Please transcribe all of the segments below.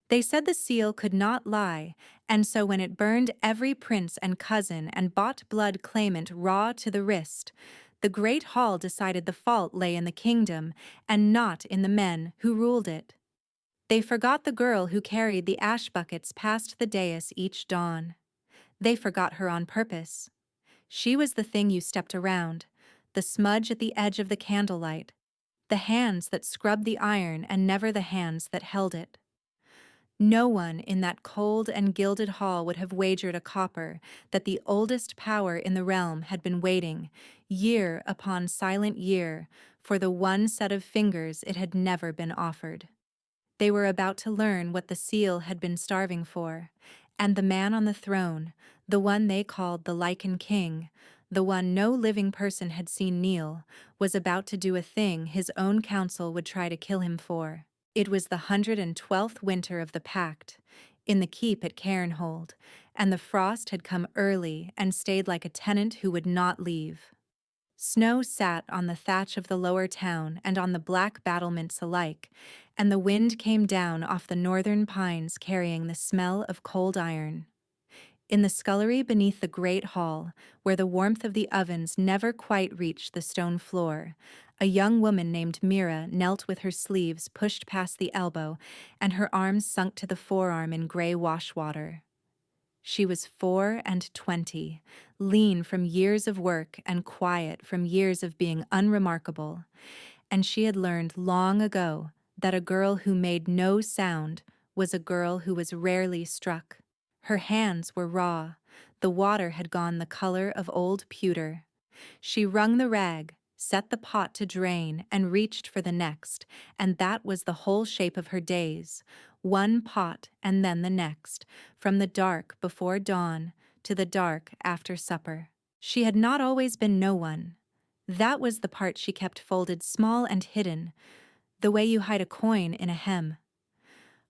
They said the seal could not lie, and so when it burned every prince and cousin and bought blood claimant raw to the wrist, the great hall decided the fault lay in the kingdom and not in the men who ruled it. They forgot the girl who carried the ash buckets past the dais each dawn. They forgot her on purpose. She was the thing you stepped around, the smudge at the edge of the candlelight, the hands that scrubbed the iron and never the hands that held it. No one in that cold and gilded hall would have wagered a copper that the oldest power in the realm had been waiting, year upon silent year, for the one set of fingers it had never been offered. They were about to learn what the seal had been starving for, and the man on the throne, the one they called the Lichen King, the one no living person had seen kneel, was about to do a thing his own council would try to kill him for. It was the 112th winter of the Pact, in the keep at Cairnhold, and the frost had come early and stayed like a tenant who would not leave. Snow sat on the thatch of the lower town and on the black battlements alike, and the wind came down off the northern pines carrying the smell of cold iron. In the scullery beneath the great hall, where the warmth of the ovens never quite reached the stone floor, a young woman named Mira knelt with her sleeves pushed past the elbow and her arms sunk to the forearm in gray wash-water. She was 24, lean from years of work and quiet from years of being unremarkable, and she had learned long ago that a girl who made no sound was a girl who was rarely struck. Her hands were raw, the water had gone the color of old pewter. She wrung the rag, set the pot to drain, and reached for the next, and that was the whole shape of her days, one pot and then the next, from the dark before dawn to the dark after supper. She had not always been no one. That was the part she kept folded small and hidden, the way you hide a coin in a hem.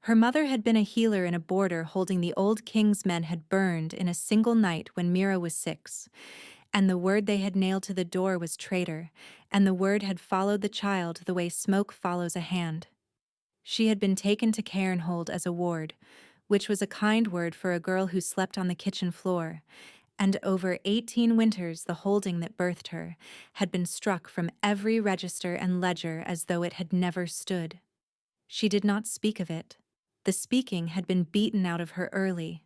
Her mother had been a healer in a border holding the old king's men had burned in a single night when Mira was 6, and the word they had nailed to the door was traitor, and the word had followed the child the way smoke follows a hand. She had been taken to Cairnhold as a ward, which was a kind word for a girl who slept on the kitchen floor, and over 18 winters the holding that birthed her had been struck from every register and ledger as though it had never stood. She did not speak of it. The speaking had been beaten out of her early.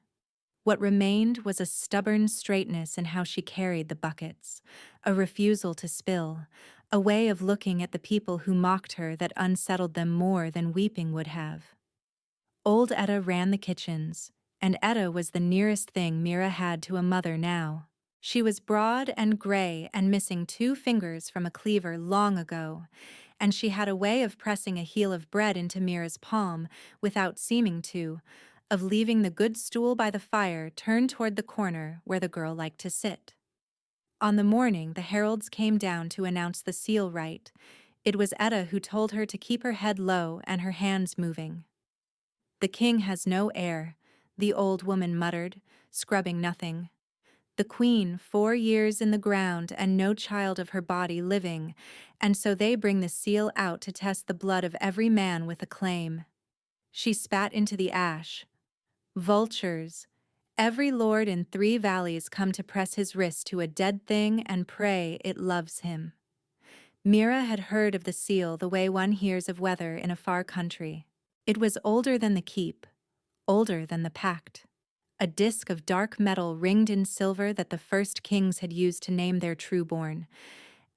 What remained was a stubborn straightness in how she carried the buckets, a refusal to spill, a way of looking at the people who mocked her that unsettled them more than weeping would have. Old Etta ran the kitchens, and Etta was the nearest thing Mira had to a mother now. She was broad and gray and missing 2 fingers from a cleaver long ago, and she had a way of pressing a heel of bread into Mira's palm without seeming to, of leaving the good stool by the fire turned toward the corner where the girl liked to sit. On the morning the heralds came down to announce the seal rite, it was Etta who told her to keep her head low and her hands moving. "The king has no heir," the old woman muttered, scrubbing nothing. "The queen 4 years in the ground and no child of her body living, and so they bring the seal out to test the blood of every man with a claim." She spat into the ash. "Vultures. Every lord in 3 valleys come to press his wrist to a dead thing and pray it loves him." Mira had heard of the seal the way one hears of weather in a far country. It was older than the keep, older than the pact. A disk of dark metal ringed in silver that the first kings had used to name their true-born,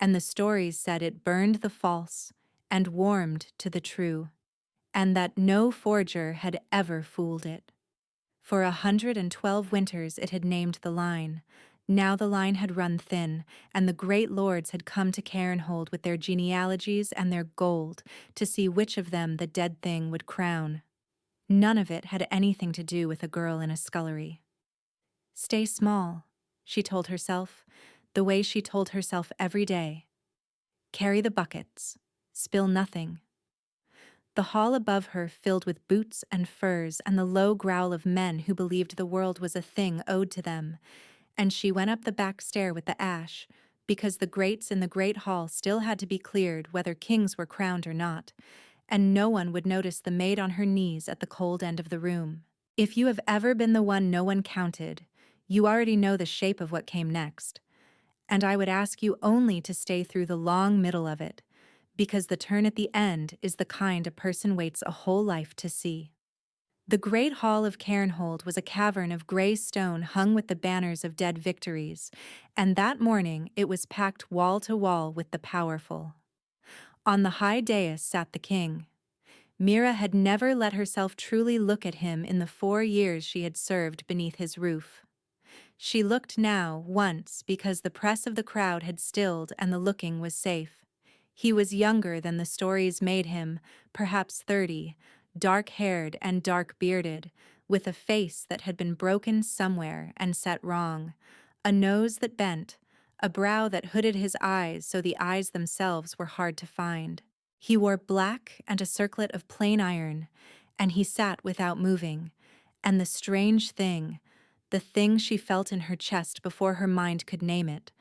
and the stories said it burned the false and warmed to the true, and that no forger had ever fooled it. For 112 winters it had named the line. Now the line had run thin, and the great lords had come to Cairnhold with their genealogies and their gold to see which of them the dead thing would crown. None of it had anything to do with a girl in a scullery. "Stay small," she told herself, the way she told herself every day. "Carry the buckets. Spill nothing." The hall above her filled with boots and furs and the low growl of men who believed the world was a thing owed to them, and she went up the back stair with the ash, because the grates in the great hall still had to be cleared whether kings were crowned or not, and no one would notice the maid on her knees at the cold end of the room. If you have ever been the one no one counted, you already know the shape of what came next, and I would ask you only to stay through the long middle of it, because the turn at the end is the kind a person waits a whole life to see. The great hall of Cairnhold was a cavern of grey stone hung with the banners of dead victories, and that morning it was packed wall to wall with the powerful. On the high dais sat the king. Mira had never let herself truly look at him in the 4 years she had served beneath his roof. She looked now, once, because the press of the crowd had stilled and the looking was safe. He was younger than the stories made him, perhaps 30, dark-haired and dark-bearded, with a face that had been broken somewhere and set wrong, a nose that bent, a brow that hooded his eyes so the eyes themselves were hard to find. He wore black and a circlet of plain iron, and he sat without moving, and the thing she felt in her chest before her mind could name it,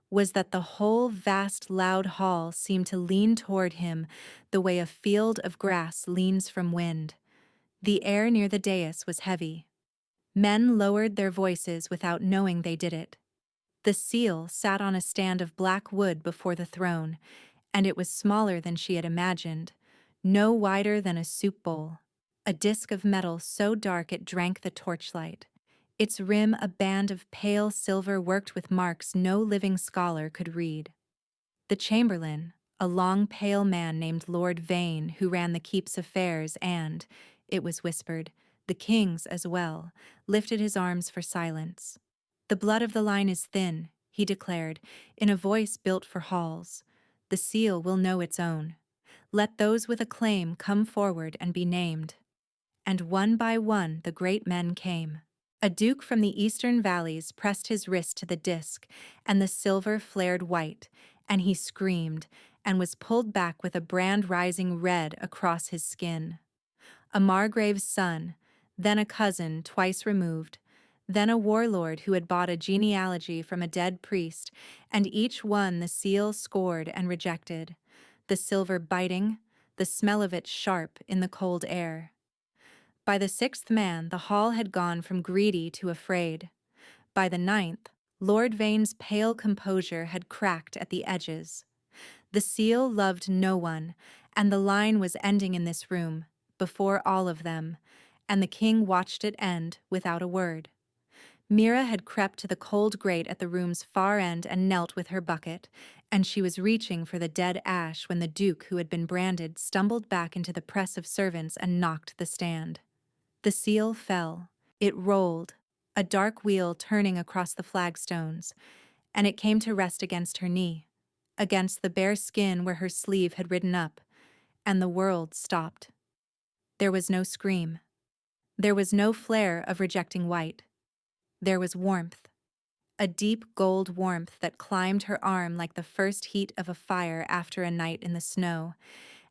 was that the whole vast loud hall seemed to lean toward him the way a field of grass leans from wind. The air near the dais was heavy. Men lowered their voices without knowing they did it. The seal sat on a stand of black wood before the throne, and it was smaller than she had imagined, no wider than a soup bowl, a disk of metal so dark it drank the torchlight, its rim a band of pale silver worked with marks no living scholar could read. The chamberlain, a long pale man named Lord Vane, who ran the keep's affairs and, it was whispered, the king's as well, lifted his arms for silence. The blood of the line is thin, he declared, in a voice built for halls. The seal will know its own. Let those with a claim come forward and be named. And one by one the great men came. A duke from the eastern valleys pressed his wrist to the disk, and the silver flared white, and he screamed, and was pulled back with a brand rising red across his skin. A margrave's son, then a cousin twice removed, then a warlord who had bought a genealogy from a dead priest, and each one the seal scored and rejected, the silver biting, the smell of it sharp in the cold air. By the 6th man, the hall had gone from greedy to afraid. By the 9th, Lord Vane's pale composure had cracked at the edges. The seal loved no one, and the line was ending in this room, before all of them, and the king watched it end without a word. Mira had crept to the cold grate at the room's far end and knelt with her bucket, and she was reaching for the dead ash when the duke who had been branded stumbled back into the press of servants and knocked the stand. The seal fell. It rolled, a dark wheel turning across the flagstones, and it came to rest against her knee, against the bare skin where her sleeve had ridden up, and the world stopped. There was no scream. There was no flare of rejecting white. There was warmth, a deep gold warmth that climbed her arm like the first heat of a fire after a night in the snow,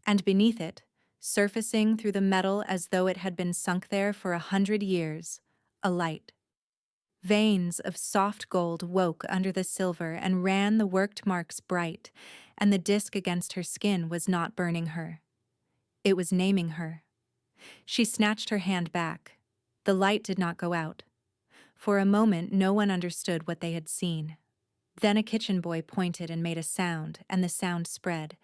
and beneath it, surfacing through the metal as though it had been sunk there for 100 years, a light. Veins of soft gold woke under the silver and ran the worked marks bright, and the disk against her skin was not burning her. It was naming her. She snatched her hand back. The light did not go out. For a moment no one understood what they had seen. Then a kitchen boy pointed and made a sound, and the sound spread,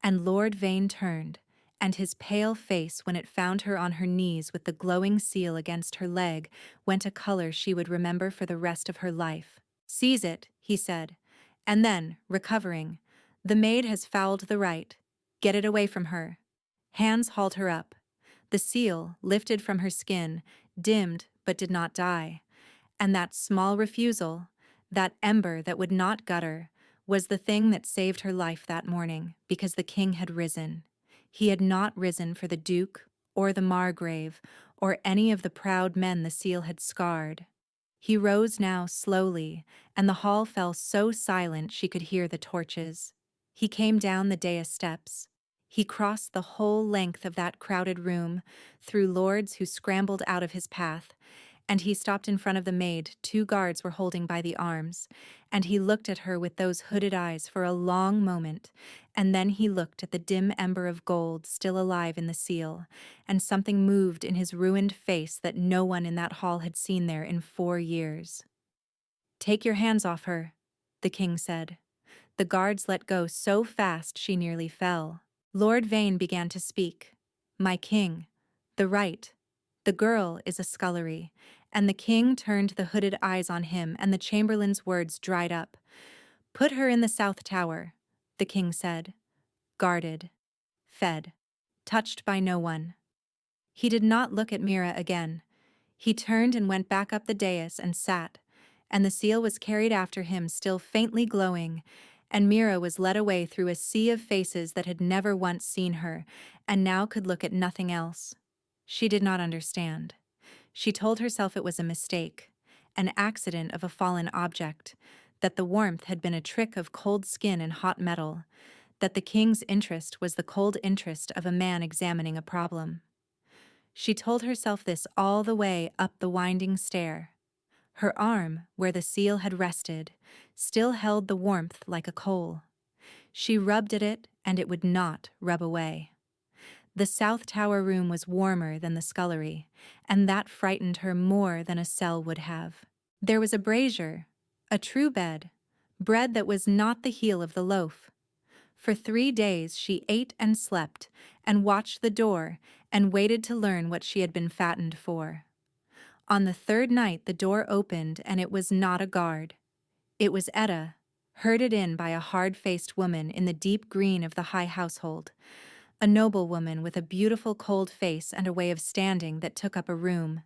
and Lord Vane turned, and his pale face, when it found her on her knees with the glowing seal against her leg, went a color she would remember for the rest of her life. "Seize it," he said, and then, recovering, "The maid has fouled the right. Get it away from her." Hands hauled her up. The seal, lifted from her skin, dimmed but did not die, and that small refusal, that ember that would not gutter, was the thing that saved her life that morning, because the king had risen. He had not risen for the duke, or the margrave, or any of the proud men the seal had scarred. He rose now slowly, and the hall fell so silent she could hear the torches. He came down the dais steps. He crossed the whole length of that crowded room, through lords who scrambled out of his path, And he stopped in front of the maid two guards were holding by the arms, and he looked at her with those hooded eyes for a long moment, and then he looked at the dim ember of gold still alive in the seal, and something moved in his ruined face that no one in that hall had seen there in 4 years. "Take your hands off her," the king said. The guards let go so fast she nearly fell. Lord Vane began to speak. "My king, the right. The girl is a scullery." And the king turned the hooded eyes on him, and the chamberlain's words dried up. "Put her in the south tower," the king said. Guarded. Fed. Touched by no one. He did not look at Mira again. He turned and went back up the dais and sat, and the seal was carried after him still faintly glowing, and Mira was led away through a sea of faces that had never once seen her, and now could look at nothing else. She did not understand. She told herself it was a mistake, an accident of a fallen object, that the warmth had been a trick of cold skin and hot metal, that the king's interest was the cold interest of a man examining a problem. She told herself this all the way up the winding stair. Her arm, where the seal had rested, still held the warmth like a coal. She rubbed at it, and it would not rub away. The South Tower room was warmer than the scullery, and that frightened her more than a cell would have. There was a brazier, a true bed, bread that was not the heel of the loaf. For 3 days she ate and slept, and watched the door, and waited to learn what she had been fattened for. On the 3rd night the door opened, and it was not a guard. It was Etta, herded in by a hard-faced woman in the deep green of the high household, a noble woman with a beautiful cold face and a way of standing that took up a room.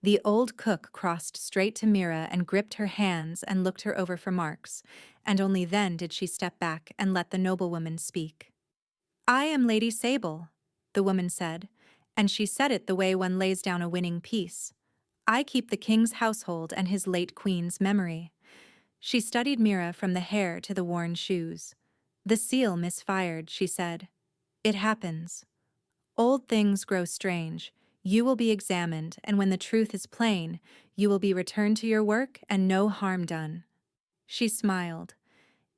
The old cook crossed straight to Mira and gripped her hands and looked her over for marks, and only then did she step back and let the noblewoman speak. "I am Lady Sable," the woman said, and she said it the way one lays down a winning piece. "I keep the king's household and his late queen's memory." She studied Mira from the hair to the worn shoes. "The seal misfired," she said. "It happens. Old things grow strange. You will be examined, and when the truth is plain, you will be returned to your work and no harm done." She smiled.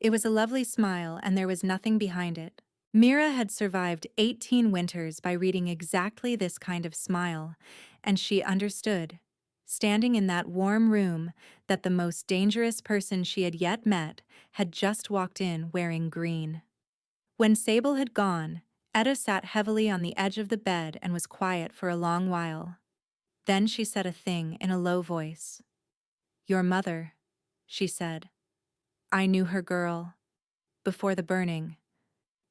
It was a lovely smile, and there was nothing behind it. Mira had survived 18 winters by reading exactly this kind of smile, and she understood, standing in that warm room, that the most dangerous person she had yet met had just walked in wearing green. When Sable had gone, Etta sat heavily on the edge of the bed and was quiet for a long while. Then she said a thing in a low voice. "Your mother," she said. "I knew her, girl. Before the burning.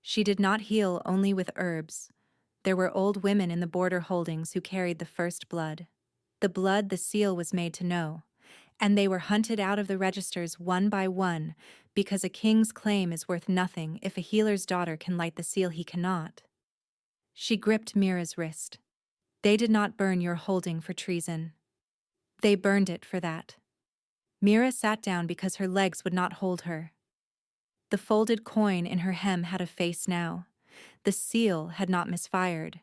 She did not heal only with herbs. There were old women in the border holdings who carried the first blood. The blood the seal was made to know. And they were hunted out of the registers one by one, because a king's claim is worth nothing if a healer's daughter can light the seal he cannot." She gripped Mira's wrist. "They did not burn your holding for treason. They burned it for that." Mira sat down because her legs would not hold her. The folded coin in her hem had a face now. The seal had not misfired.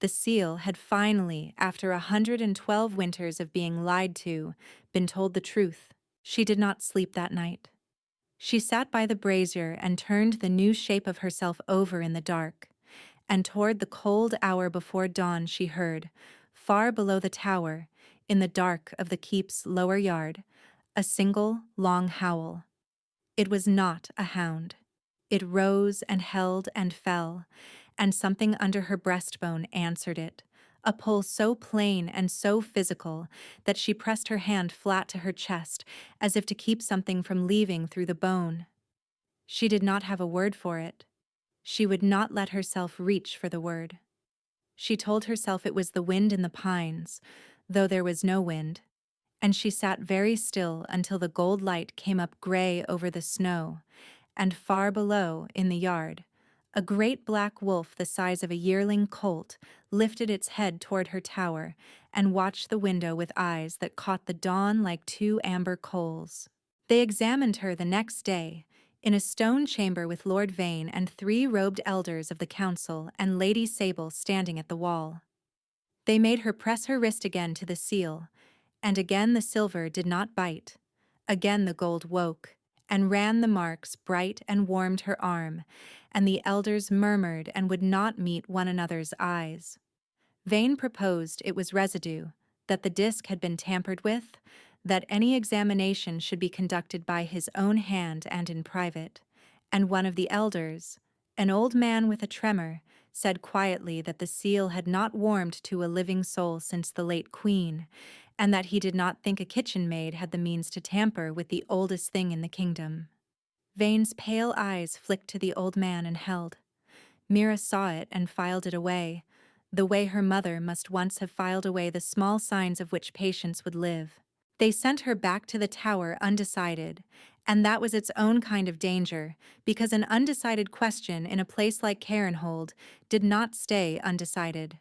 The seal had finally, after 112 winters of being lied to, been told the truth. She did not sleep that night. She sat by the brazier and turned the new shape of herself over in the dark, and toward the cold hour before dawn she heard, far below the tower, in the dark of the keep's lower yard, a single long howl. It was not a hound. It rose and held and fell, and something under her breastbone answered it, a pull so plain and so physical that she pressed her hand flat to her chest as if to keep something from leaving through the bone. She did not have a word for it. She would not let herself reach for the word. She told herself it was the wind in the pines, though there was no wind, and she sat very still until the gold light came up gray over the snow, and far below, in the yard, a great black wolf the size of a yearling colt lifted its head toward her tower and watched the window with eyes that caught the dawn like 2 amber coals. They examined her the next day, in a stone chamber with Lord Vane and 3 robed elders of the council and Lady Sable standing at the wall. They made her press her wrist again to the seal, and again the silver did not bite. Again the gold woke, and ran the marks bright and warmed her arm, and the elders murmured and would not meet one another's eyes. Vane proposed it was residue, that the disk had been tampered with, that any examination should be conducted by his own hand and in private, and one of the elders, an old man with a tremor, said quietly that the seal had not warmed to a living soul since the late queen, and that he did not think a kitchen maid had the means to tamper with the oldest thing in the kingdom. Vane's pale eyes flicked to the old man and held. Mira saw it and filed it away, the way her mother must once have filed away the small signs of which Patience would live. They sent her back to the tower undecided, and that was its own kind of danger, because an undecided question in a place like Carenhold did not stay undecided.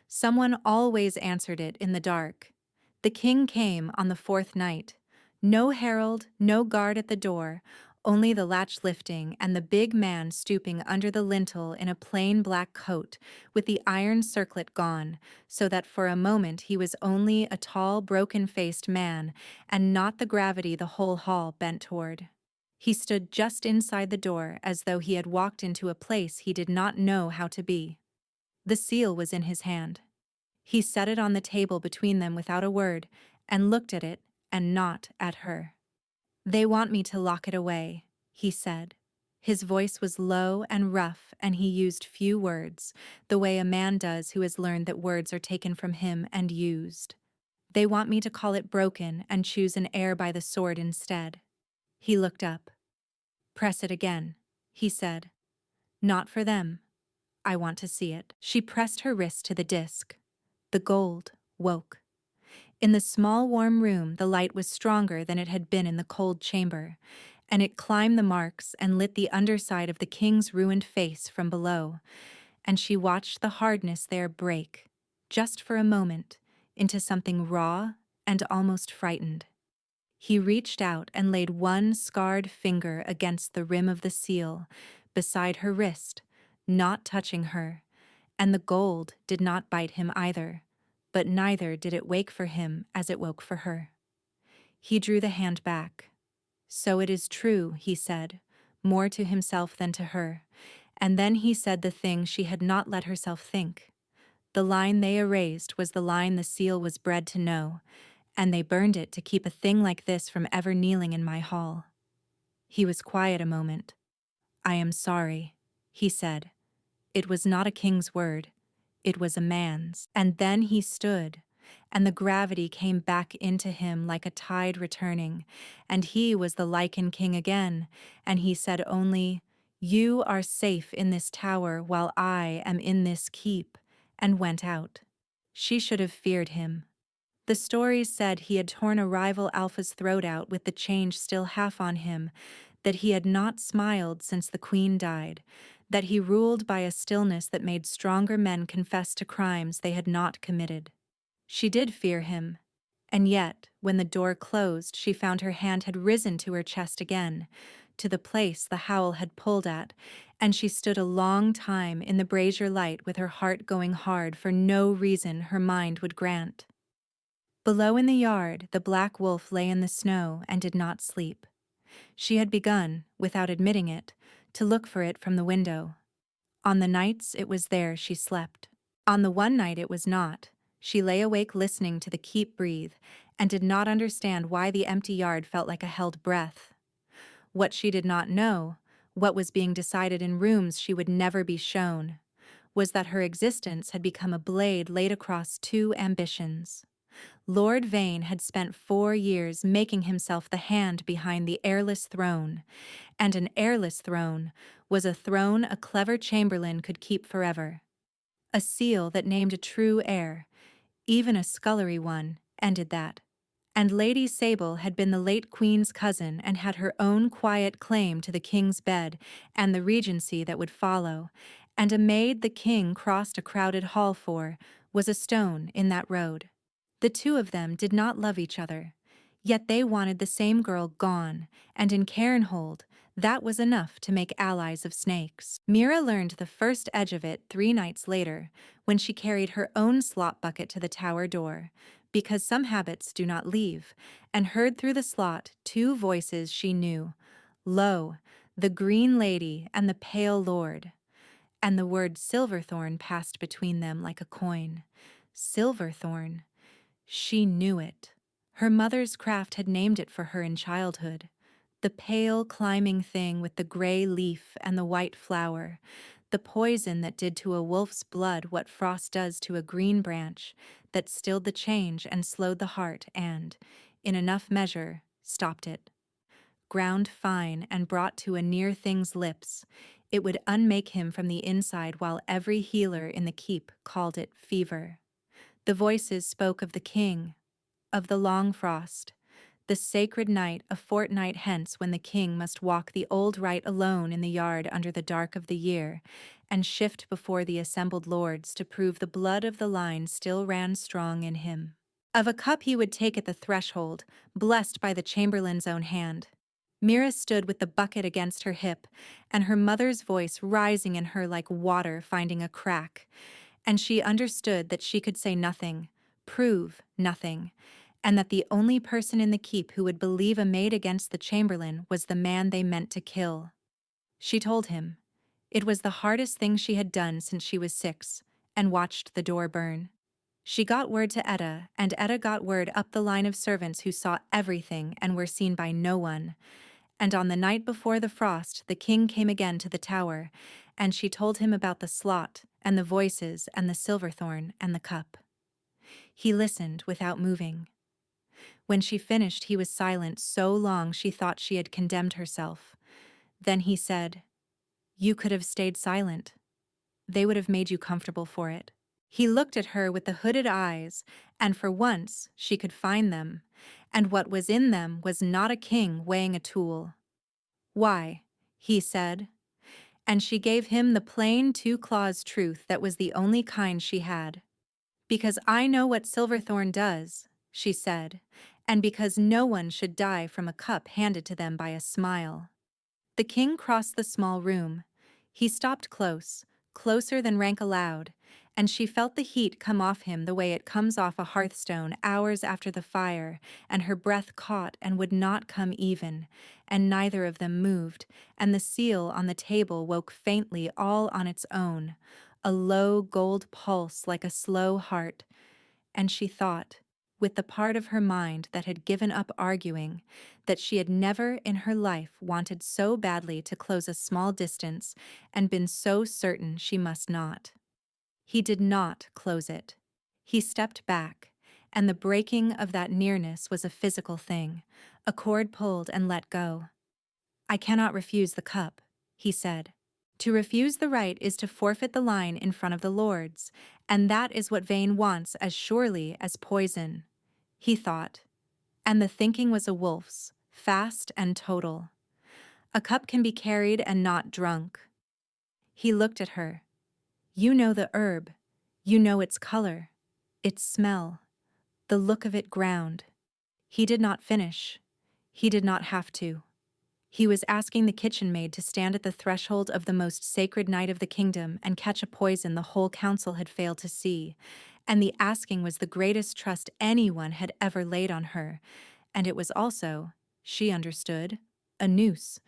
Someone always answered it in the dark. The king came on the fourth night. No herald, no guard at the door, only the latch lifting and the big man stooping under the lintel in a plain black coat, with the iron circlet gone, so that for a moment he was only a tall, broken-faced man, and not the gravity the whole hall bent toward. He stood just inside the door, as though he had walked into a place he did not know how to be. The seal was in his hand. He set it on the table between them without a word, and looked at it, and not at her. "They want me to lock it away," he said. His voice was low and rough, and he used few words, the way a man does who has learned that words are taken from him and used. "They want me to call it broken and choose an heir by the sword instead." He looked up. "Press it again," he said. "Not for them. I want to see it." She pressed her wrist to the disk. The gold woke. In the small warm room the light was stronger than it had been in the cold chamber, and it climbed the marks and lit the underside of the king's ruined face from below, and she watched the hardness there break, just for a moment, into something raw and almost frightened. He reached out and laid one scarred finger against the rim of the seal, beside her wrist, not touching her, and the gold did not bite him either, but neither did it wake for him as it woke for her. He drew the hand back. "So it is true," he said, more to himself than to her, and then he said the thing she had not let herself think. The line they erased was the line the seal was bred to know, and they burned it to keep a thing like this from ever kneeling in my hall. He was quiet a moment. "I am sorry," he said. It was not a king's word. It was a man's. And then he stood, and the gravity came back into him like a tide returning, and he was the Lichen King again, and he said only, "You are safe in this tower while I am in this keep," and went out. She should have feared him. The stories said he had torn a rival alpha's throat out with the change still half on him, that he had not smiled since the queen died, that he ruled by a stillness that made stronger men confess to crimes they had not committed. She did fear him, and yet, when the door closed, she found her hand had risen to her chest again, to the place the howl had pulled at, and she stood a long time in the brazier light with her heart going hard for no reason her mind would grant. Below in the yard, the black wolf lay in the snow and did not sleep. She had begun, without admitting it, to look for it from the window. On the nights it was there she slept. On the one night it was not. She lay awake listening to the keep breathe, and did not understand why the empty yard felt like a held breath. What she did not know, what was being decided in rooms she would never be shown, was that her existence had become a blade laid across two ambitions. Lord Vane had spent 4 years making himself the hand behind the heirless throne, and an heirless throne was a throne a clever chamberlain could keep forever. A seal that named a true heir, even a scullery one, ended that. And Lady Sable had been the late queen's cousin and had her own quiet claim to the king's bed and the regency that would follow, and a maid the king crossed a crowded hall for was a stone in that road. The two of them did not love each other, yet they wanted the same girl gone, and in Carenhold, That was enough to make allies of snakes. Mira learned the first edge of it 3 nights later, when she carried her own slot bucket to the tower door, because some habits do not leave, and heard through the slot 2 voices she knew. Lo, the green lady and the pale lord. And the word Silverthorn passed between them like a coin. Silverthorn. She knew it. Her mother's craft had named it for her in childhood. The pale, climbing thing with the gray leaf and the white flower. The poison that did to a wolf's blood what frost does to a green branch, that stilled the change and slowed the heart and, in enough measure, stopped it. Ground fine and brought to a near thing's lips, it would unmake him from the inside while every healer in the keep called it fever. The voices spoke of the king, of the long frost, the sacred night a fortnight hence when the king must walk the old rite alone in the yard under the dark of the year, and shift before the assembled lords to prove the blood of the line still ran strong in him. Of a cup he would take at the threshold, blessed by the chamberlain's own hand. Mira stood with the bucket against her hip, and her mother's voice rising in her like water finding a crack, and she understood that she could say nothing, prove nothing, and that the only person in the keep who would believe a maid against the chamberlain was the man they meant to kill. She told him. It was the hardest thing she had done since she was 6, and watched the door burn. She got word to Etta, and Etta got word up the line of servants who saw everything and were seen by no one. And on the night before the frost, the king came again to the tower, and she told him about the slot, and the voices, and the silverthorn, and the cup. He listened without moving. When she finished, he was silent so long she thought she had condemned herself. Then he said, "You could have stayed silent. They would have made you comfortable for it." He looked at her with the hooded eyes, and for once she could find them, and what was in them was not a king weighing a tool. "Why?" he said, and she gave him the plain 2 claws truth that was the only kind she had. "Because I know what Silverthorn does," she said, "and because no one should die from a cup handed to them by a smile." The king crossed the small room. He stopped close, closer than rank allowed, and she felt the heat come off him the way it comes off a hearthstone hours after the fire, and her breath caught and would not come even, and neither of them moved, and the seal on the table woke faintly all on its own, a low gold pulse like a slow heart, and she thought, with the part of her mind that had given up arguing, that she had never in her life wanted so badly to close a small distance and been so certain she must not. He did not close it. He stepped back, and the breaking of that nearness was a physical thing, a cord pulled and let go. "I cannot refuse the cup," he said. "To refuse the right is to forfeit the line in front of the lords, and that is what Vane wants as surely as poison," he thought. And the thinking was a wolf's, fast and total. A cup can be carried and not drunk. He looked at her. "You know the herb. You know its color, its smell, the look of it ground." He did not finish. He did not have to. He was asking the kitchen maid to stand at the threshold of the most sacred night of the kingdom and catch a poison the whole council had failed to see, and the asking was the greatest trust anyone had ever laid on her, and it was also, she understood, a noose,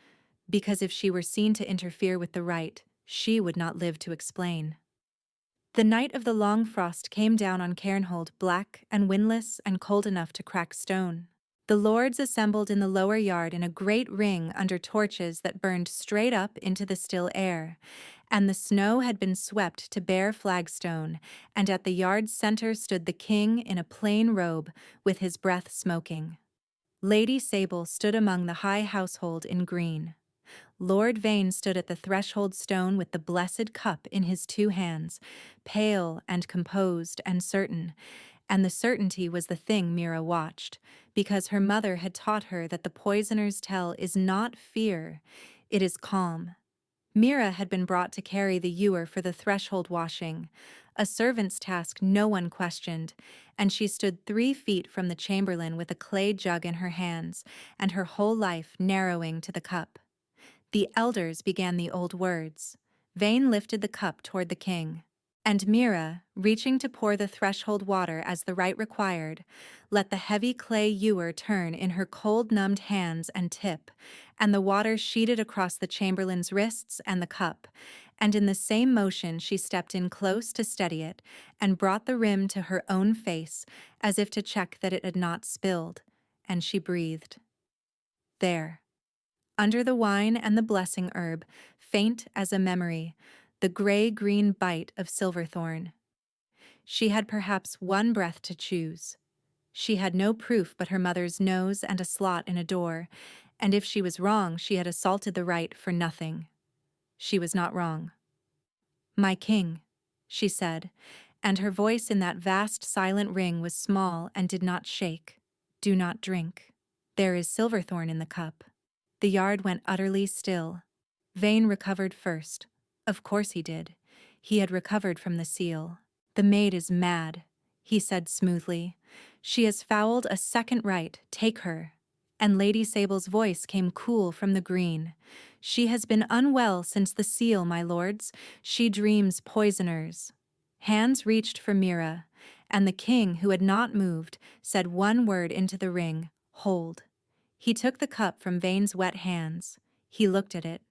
because if she were seen to interfere with the rite, she would not live to explain. The night of the long frost came down on Cairnhold black and windless and cold enough to crack stone. The lords assembled in the lower yard in a great ring under torches that burned straight up into the still air, and the snow had been swept to bare flagstone, and at the yard's center stood the king in a plain robe with his breath smoking. Lady Sable stood among the high household in green. Lord Vane stood at the threshold stone with the blessed cup in his 2 hands, pale and composed and certain, and the certainty was the thing Mira watched, because her mother had taught her that the poisoner's tell is not fear, it is calm. Mira had been brought to carry the ewer for the threshold washing, a servant's task no one questioned, and she stood 3 feet from the chamberlain with a clay jug in her hands, and her whole life narrowing to the cup. The elders began the old words. Vane lifted the cup toward the king. And Mira, reaching to pour the threshold water as the rite required, let the heavy clay ewer turn in her cold numbed hands and tip, and the water sheeted across the chamberlain's wrists and the cup, and in the same motion she stepped in close to steady it, and brought the rim to her own face, as if to check that it had not spilled, and she breathed. There. Under the wine and the blessing herb, faint as a memory, the gray-green bite of silverthorn. She had perhaps one breath to choose. She had no proof but her mother's nose and a slot in a door, and if she was wrong, she had assaulted the right for nothing. She was not wrong. "My king," she said, and her voice in that vast silent ring was small and did not shake. "Do not drink. There is silverthorn in the cup." The yard went utterly still. Vane recovered first. Of course he did. He had recovered from the seal. "The maid is mad," he said smoothly. "She has fouled a second rite. Take her." And Lady Sable's voice came cool from the green. "She has been unwell since the seal, my lords. She dreams poisoners." Hands reached for Mira, and the king, who had not moved, said one word into the ring: "Hold." He took the cup from Vane's wet hands. He looked at it.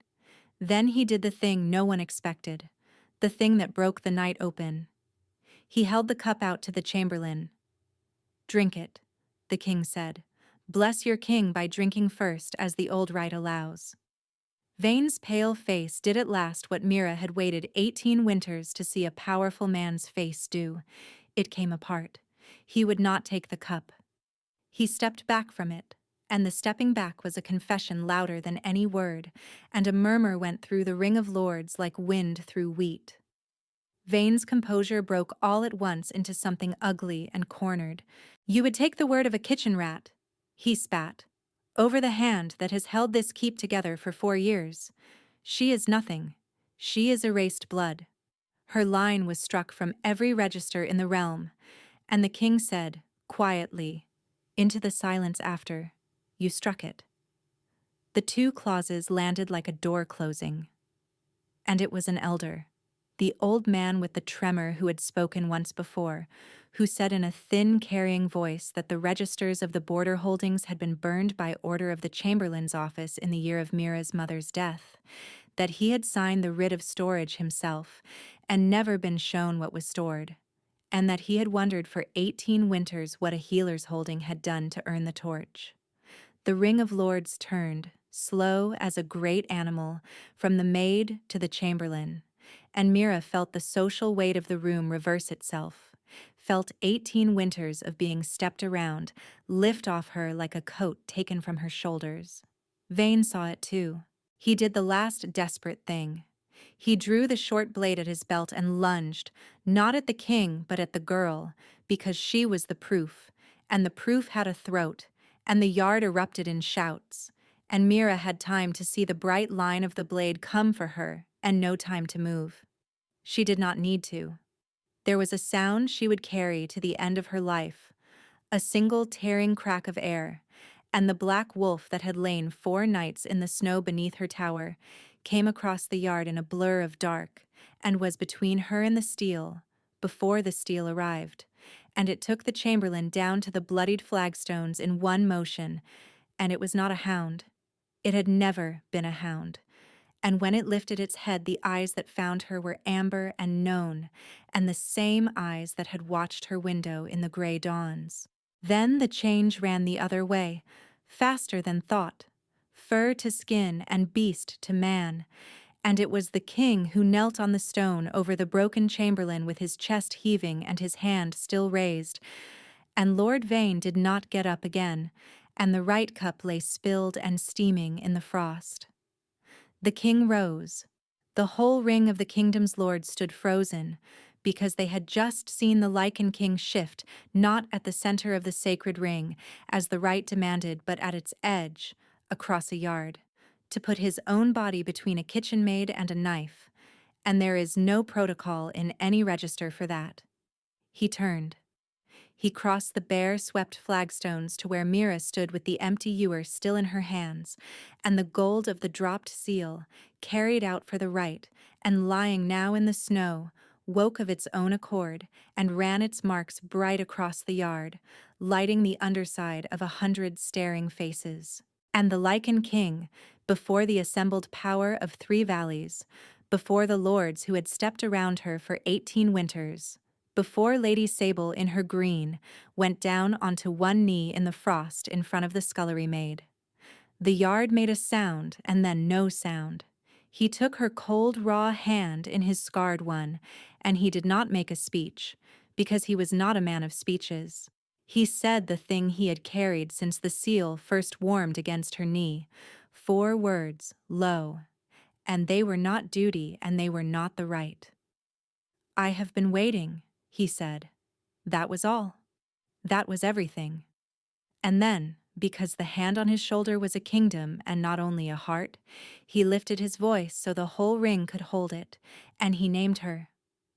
Then he did the thing no one expected, the thing that broke the night open. He held the cup out to the chamberlain. "Drink it," the king said. "Bless your king by drinking first, as the old rite allows." Vane's pale face did at last what Mira had waited 18 winters to see a powerful man's face do. It came apart. He would not take the cup. He stepped back from it, and the stepping back was a confession louder than any word, and a murmur went through the ring of lords like wind through wheat. Vane's composure broke all at once into something ugly and cornered. "You would take the word of a kitchen rat," he spat, "over the hand that has held this keep together for 4 years. She is nothing. She is erased blood." Her line was struck from every register in the realm, and the king said, quietly, into the silence after, "You struck it." The 2 clauses landed like a door closing. And it was an elder, the old man with the tremor who had spoken once before, who said in a thin, carrying voice that the registers of the border holdings had been burned by order of the chamberlain's office in the year of Mira's mother's death, that he had signed the writ of storage himself and never been shown what was stored, and that he had wondered for 18 winters what a healer's holding had done to earn the torch. The ring of lords turned, slow as a great animal, from the maid to the chamberlain, and Mira felt the social weight of the room reverse itself, felt 18 winters of being stepped around lift off her like a coat taken from her shoulders. Vane saw it too. He did the last desperate thing. He drew the short blade at his belt and lunged, not at the king but at the girl, because she was the proof, and the proof had a throat, and the yard erupted in shouts, and Mira had time to see the bright line of the blade come for her, and no time to move. She did not need to. There was a sound she would carry to the end of her life, a single tearing crack of air, and the black wolf that had lain 4 nights in the snow beneath her tower came across the yard in a blur of dark, and was between her and the steel, before the steel arrived, and it took the chamberlain down to the bloodied flagstones in one motion, and it was not a hound. It had never been a hound. And when it lifted its head, the eyes that found her were amber and known, and the same eyes that had watched her window in the gray dawns. Then the change ran the other way, faster than thought, fur to skin and beast to man, and it was the king who knelt on the stone over the broken chamberlain with his chest heaving and his hand still raised, and Lord Vane did not get up again, and the right cup lay spilled and steaming in the frost. The king rose. The whole ring of the kingdom's lords stood frozen, because they had just seen the Lichen King shift, not at the center of the sacred ring, as the rite demanded, but at its edge, across a yard, to put his own body between a kitchen maid and a knife, and there is no protocol in any register for that. He turned. He crossed the bare, swept flagstones to where Mira stood with the empty ewer still in her hands, and the gold of the dropped seal, carried out for the rite, and lying now in the snow, woke of its own accord, and ran its marks bright across the yard, lighting the underside of 100 staring faces. And the Lycan king, before the assembled power of 3 valleys, before the lords who had stepped around her for 18 winters, before Lady Sable in her green, went down onto one knee in the frost in front of the scullery maid. The yard made a sound and then no sound. He took her cold, raw hand in his scarred one, and he did not make a speech, because he was not a man of speeches. He said the thing he had carried since the seal first warmed against her knee, 4 words, low, and they were not duty and they were not the right. "I have been waiting," he said. That was all. That was everything. And then, because the hand on his shoulder was a kingdom and not only a heart, he lifted his voice so the whole ring could hold it, and he named her.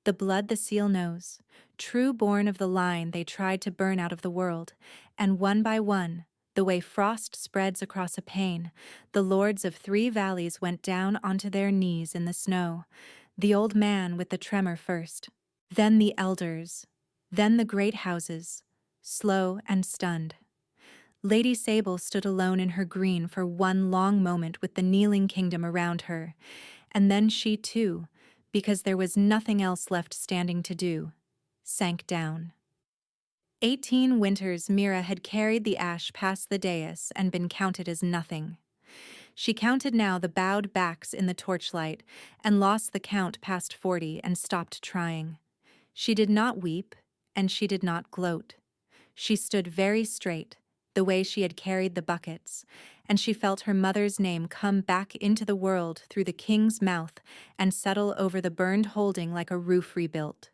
The blood the seal knows, true born of the line they tried to burn out of the world, and one by one, the way frost spreads across a pane, the lords of 3 valleys went down onto their knees in the snow, the old man with the tremor first, then the elders, then the great houses, slow and stunned. Lady Sable stood alone in her green for one long moment with the kneeling kingdom around her, and then she too, because there was nothing else left standing to do, sank down. 18 winters Mira had carried the ash past the dais and been counted as nothing. She counted now the bowed backs in the torchlight and lost the count past 40 and stopped trying. She did not weep, and she did not gloat. She stood very straight, the way she had carried the buckets, and she felt her mother's name come back into the world through the king's mouth and settle over the burned holding like a roof rebuilt.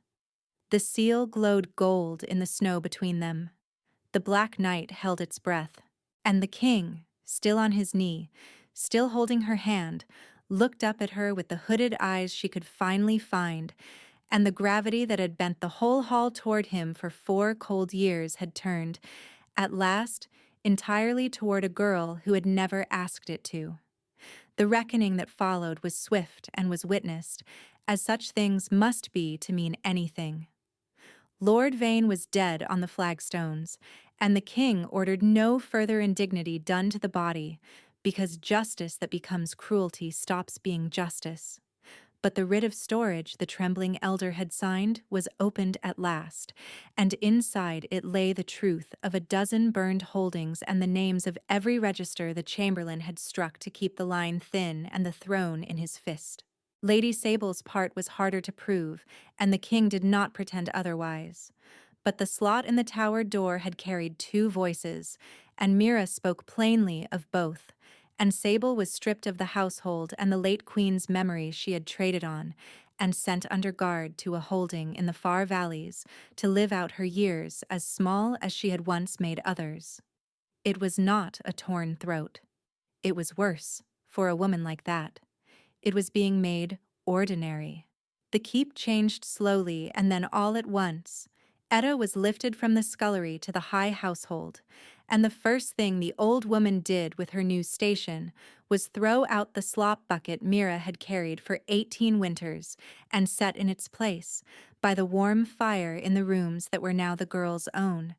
The seal glowed gold in the snow between them. The black night held its breath, and the king, still on his knee, still holding her hand, looked up at her with the hooded eyes she could finally find, and the gravity that had bent the whole hall toward him for 4 cold years had turned, at last, entirely toward a girl who had never asked it to. The reckoning that followed was swift and was witnessed, as such things must be to mean anything. Lord Vane was dead on the flagstones, and the king ordered no further indignity done to the body, because justice that becomes cruelty stops being justice. But the writ of storage the trembling elder had signed was opened at last, and inside it lay the truth of a dozen burned holdings and the names of every register the chamberlain had struck to keep the line thin and the throne in his fist. Lady Sable's part was harder to prove, and the king did not pretend otherwise. But the slot in the tower door had carried 2 voices, and Mira spoke plainly of both, and Sable was stripped of the household and the late queen's memory she had traded on, and sent under guard to a holding in the far valleys to live out her years as small as she had once made others. It was not a torn throat. It was worse, for a woman like that. It was being made ordinary. The keep changed slowly, and then all at once, Etta was lifted from the scullery to the high household, and the first thing the old woman did with her new station was throw out the slop bucket Mira had carried for 18 winters and set in its place, by the warm fire in the rooms that were now the girl's own,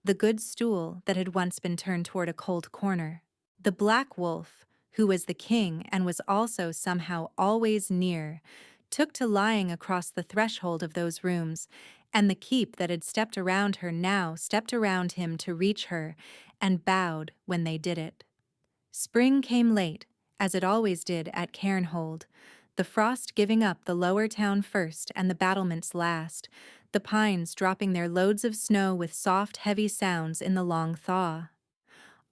the good stool that had once been turned toward a cold corner. The black wolf, who was the king and was also somehow always near, took to lying across the threshold of those rooms, and the keep that had stepped around her now stepped around him to reach her, and bowed when they did it. Spring came late, as it always did at Cairnhold, the frost giving up the lower town first and the battlements last, the pines dropping their loads of snow with soft, heavy sounds in the long thaw.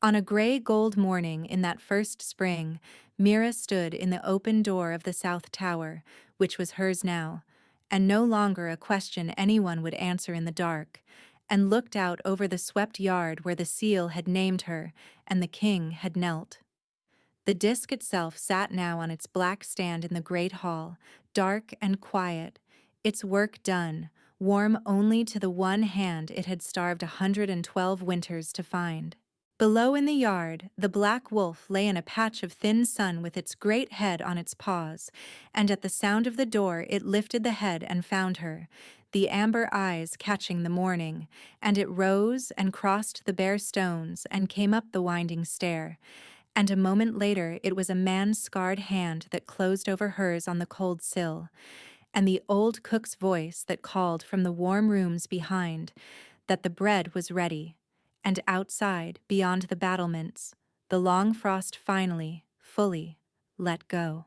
On a gray gold morning in that first spring, Mira stood in the open door of the south tower, which was hers now, and no longer a question anyone would answer in the dark, and looked out over the swept yard where the seal had named her and the king had knelt. The disk itself sat now on its black stand in the great hall, dark and quiet, its work done, warm only to the one hand it had starved 112 winters to find. Below in the yard, the black wolf lay in a patch of thin sun with its great head on its paws, and at the sound of the door it lifted the head and found her, the amber eyes catching the morning, and it rose and crossed the bare stones and came up the winding stair, and a moment later it was a man's scarred hand that closed over hers on the cold sill, and the old cook's voice that called from the warm rooms behind that the bread was ready, and outside, beyond the battlements, the long frost finally, fully, let go.